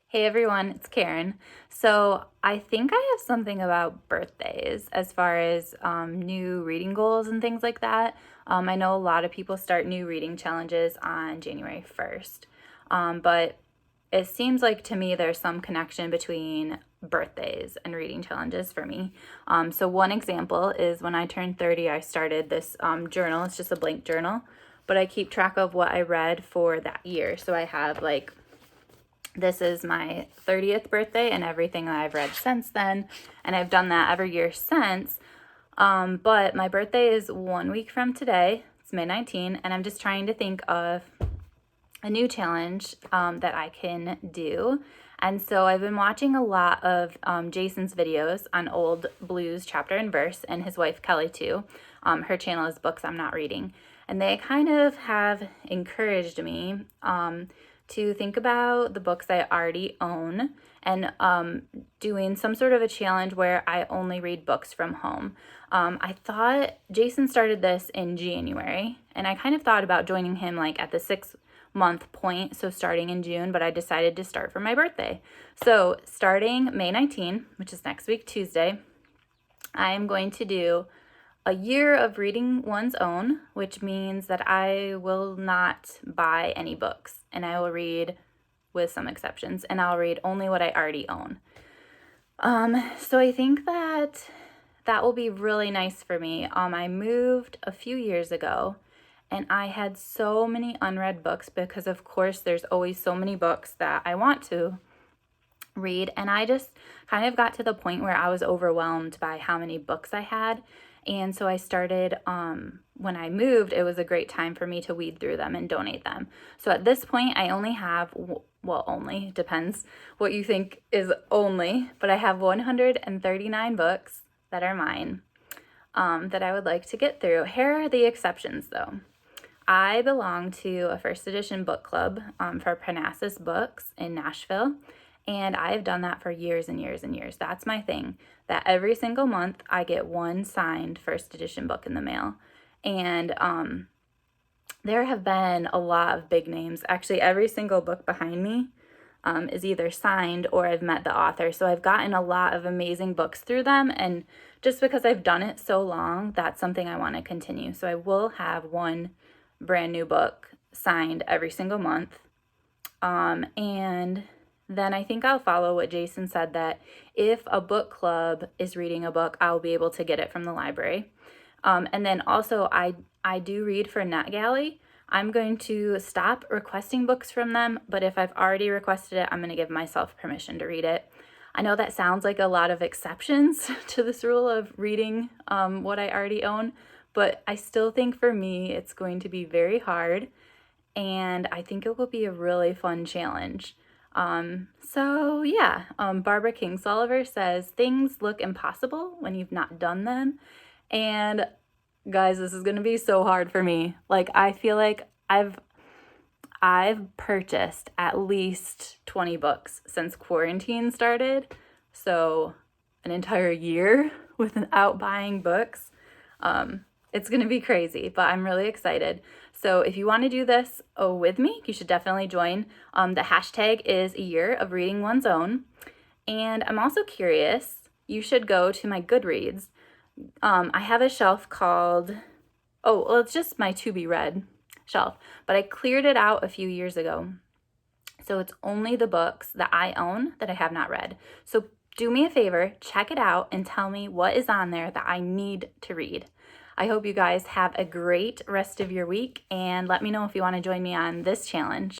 Hey everyone, it's Karen. So I think I have something about birthdays as far as new reading goals and things like that. I know a lot of people start new reading challenges on January 1st, but it seems like to me there's some connection between birthdays and reading challenges for me. So one example is when I turned 30, I started this journal. It's just a blank journal, but I keep track of what I read for that year. So I have this is my 30th birthday and everything that I've read since then. And I've done that every year since. But my birthday is 1 week from today. It's May 19. And I'm just trying to think of a new challenge that I can do. And so I've been watching a lot of Jason's videos on old blues chapter and verse, and his wife Kelly too. Her channel is Books I'm Not Reading. And they kind of have encouraged me to think about the books I already own and doing some sort of a challenge where I only read books from home. I thought Jason started this in January, and I kind of thought about joining him at the 6-month point, so starting in June, but I decided to start for my birthday. So starting May 19, which is next week, Tuesday, I am going to do a year of reading one's own, which means that I will not buy any books and I will read with some exceptions, and I'll read only what I already own. So I think that will be really nice for me. I moved a few years ago and I had so many unread books because of course there's always so many books that I want to read, and I just kind of got to the point where I was overwhelmed by how many books I had. And so I started, when I moved, it was a great time for me to weed through them and donate them. So at this point, I only have, only, depends what you think is only, but I have 139 books that are mine that I would like to get through. Here are the exceptions, though. I belong to a first edition book club for Parnassus Books in Nashville. And I've done that for years and years and years. That's my thing, that every single month I get one signed first edition book in the mail. And there have been a lot of big names. Actually, every single book behind me is either signed or I've met the author. So I've gotten a lot of amazing books through them. And just because I've done it so long, that's something I want to continue. So I will have one brand new book signed every single month. And then I think I'll follow what Jason said, that if a book club is reading a book, I'll be able to get it from the library. And then also I do read for NetGalley. I'm going to stop requesting books from them, but if I've already requested it, I'm going to give myself permission to read it. I know that sounds like a lot of exceptions to this rule of reading what I already own, but I still think for me it's going to be very hard, and I think it will be a really fun challenge. Barbara Kingsolver says things look impossible when you've not done them. And guys, this is going to be so hard for me. I feel like I've purchased at least 20 books since quarantine started. So an entire year without buying books. It's going to be crazy, but I'm really excited. So if you want to do this with me, you should definitely join. The hashtag is a year of reading one's own. And I'm also curious, you should go to my Goodreads. I have a shelf called, it's just my to be read shelf, but I cleared it out a few years ago. So it's only the books that I own that I have not read. So do me a favor, check it out and tell me what is on there that I need to read. I hope you guys have a great rest of your week, and let me know if you want to join me on this challenge.